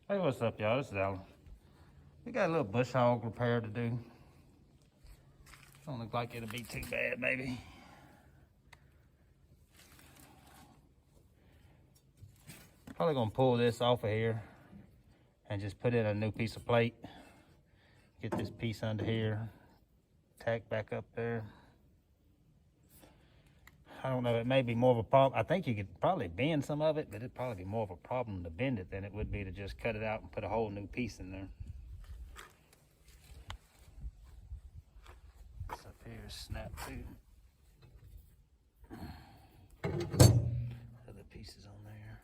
Hey, what's up, y'all? This is Alan. We got a little bush hog repair to do. Don't look like it'll be too bad, maybe. Probably gonna pull this off of here and just put in a new piece of plate. Get this piece under here, tack back up there. I don't know, it may be more of a problem. I think you could probably bend some of it, but it'd probably be more of a problem to bend it than it would be to just cut it out and put a whole new piece in there. This up here is snap too. Other pieces on there.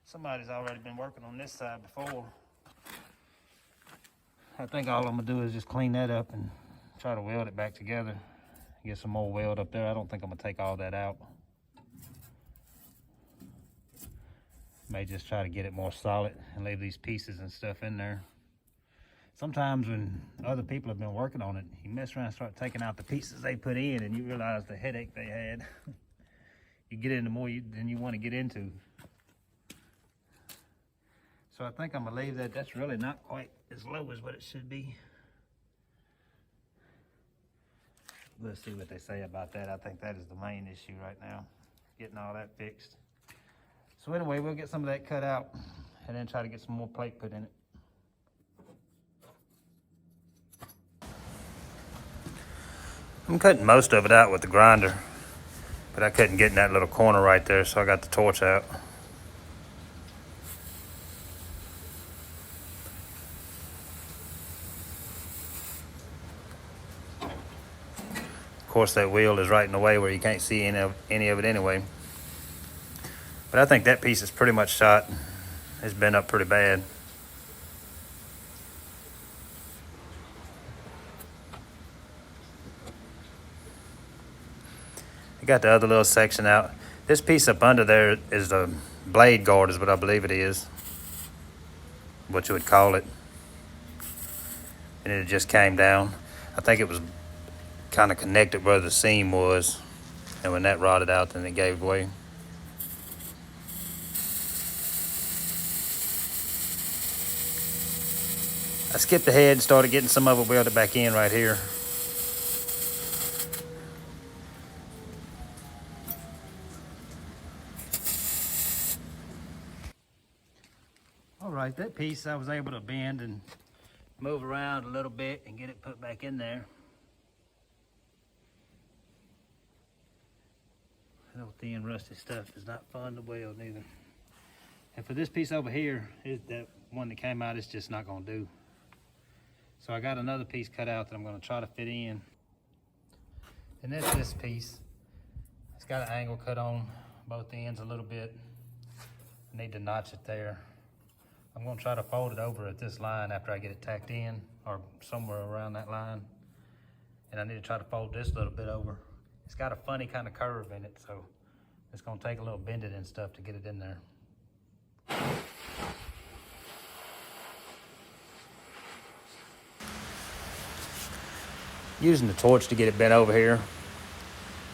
Somebody's already been working on this side before. I think all I'm gonna do is just clean that up and try to weld it back together. Get some more weld up there. I don't think I'm gonna take all that out. May just try to get it more solid and leave these pieces and stuff in there. Sometimes when other people have been working on it, you mess around and start taking out the pieces they put in and you realize the headache they had. You get into more than you want to get into. So I think I'm gonna leave that. That's really not quite as low as what it should be. We'll see what they say about that. I think that is the main issue right now, getting all that fixed. So anyway, we'll get some of that cut out and then try to get some more plate put in it. I'm cutting most of it out with the grinder, but I couldn't get in that little corner right there, so I got the torch out. Of course, that wheel is right in the way where you can't see any of it anyway. But I think that piece is pretty much shot. It's been up pretty bad. I got the other little section out. This piece up under there is the blade guard, is what I believe it is. What you would call it. And it just came down. I think it was kind of connected where the seam was, and when that rotted out, then it gave way. I skipped ahead and started getting some of it welded back in right here. All right, that piece I was able to bend and move around a little bit and get it put back in there. Little thin rusty stuff is not fun to weld neither. And for this piece over here, that one that came out, it's just not gonna do. So I got another piece cut out that I'm gonna try to fit in. And that's this piece. It's got an angle cut on both ends a little bit. I need to notch it there. I'm gonna try to fold it over at this line after I get it tacked in, or somewhere around that line. And I need to try to fold this little bit over. It's got a funny kind of curve in it, so it's gonna take a little bending and stuff to get it in there. Using the torch to get it bent over here.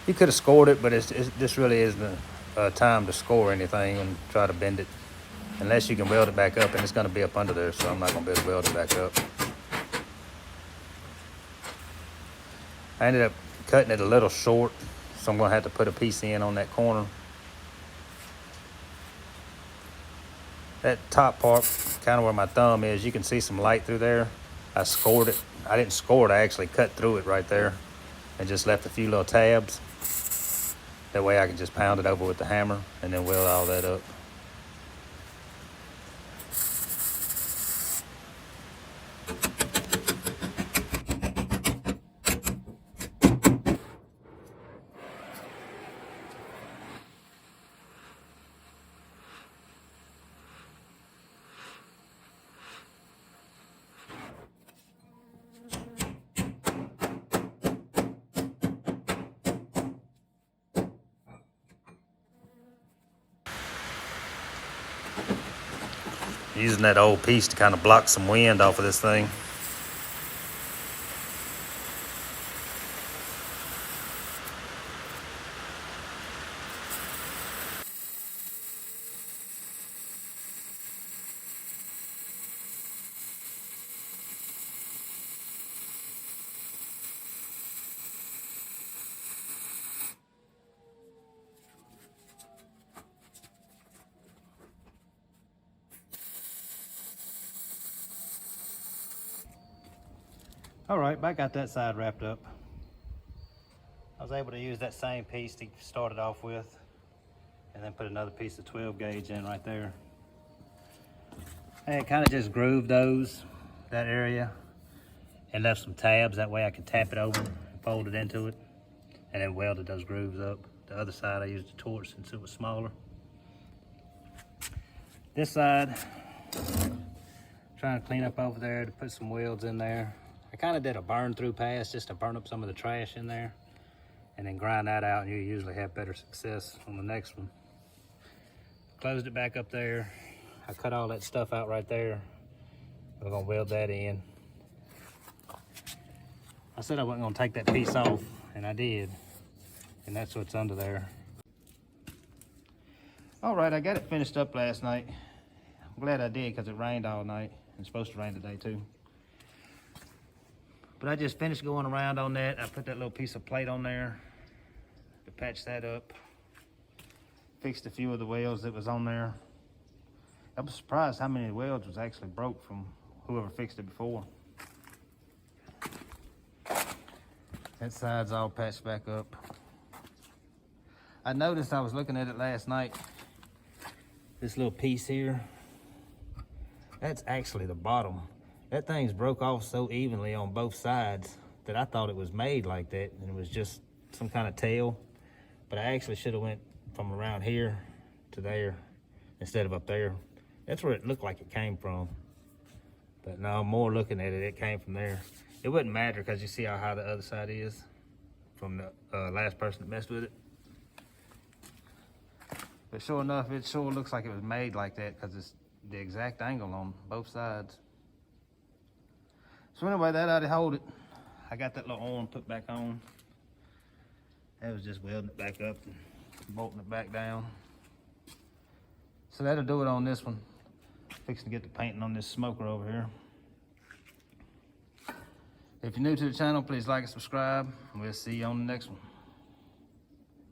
You could have scored it, but this really isn't a time to score anything and try to bend it. Unless you can weld it back up, and it's gonna be up under there, so I'm not gonna be able to weld it back up. I ended up cutting it a little short, so I'm gonna have to put a piece in on that corner. That top part, kind of where my thumb is, you can see some light through there. I scored it. I didn't score it, I actually cut through it right there and just left a few little tabs. That way I can just pound it over with the hammer and then weld all that up. Using that old piece to kind of block some wind off of this thing. All right, I got that side wrapped up. I was able to use that same piece to start it off with, and then put another piece of 12 gauge in right there. And kind of just grooved that area, and left some tabs. That way I could tap it over and fold it into it, and then welded those grooves up. The other side I used a torch since it was smaller. This side, trying to clean up over there to put some welds in there. I kind of did a burn through pass just to burn up some of the trash in there, and then grind that out, and you usually have better success on the next one. Closed it back up there. I cut all that stuff out right there. We're gonna weld that in. I said I wasn't gonna take that piece off, and I did. And that's what's under there. All right, I got it finished up last night. I'm glad I did, because it rained all night. It's supposed to rain today too. But I just finished going around on that. I put that little piece of plate on there to patch that up. Fixed a few of the welds that was on there. I was surprised how many welds was actually broke from whoever fixed it before. That side's all patched back up. I noticed, I was looking at it last night, this little piece here, that's actually the bottom. That thing's broke off so evenly on both sides that I thought it was made like that, and it was just some kind of tail. But I actually should have went from around here to there instead of up there. That's where it looked like it came from. But no, more looking at it, it came from there. It wouldn't matter, because you see how high the other side is from the last person that messed with it. But sure enough, it sure looks like it was made like that, because it's the exact angle on both sides. So anyway, that ought to hold it. I got that little arm put back on. That was just welding it back up and bolting it back down. So that'll do it on this one. Fixing to get the painting on this smoker over here. If you're new to the channel, please like and subscribe. We'll see you on the next one.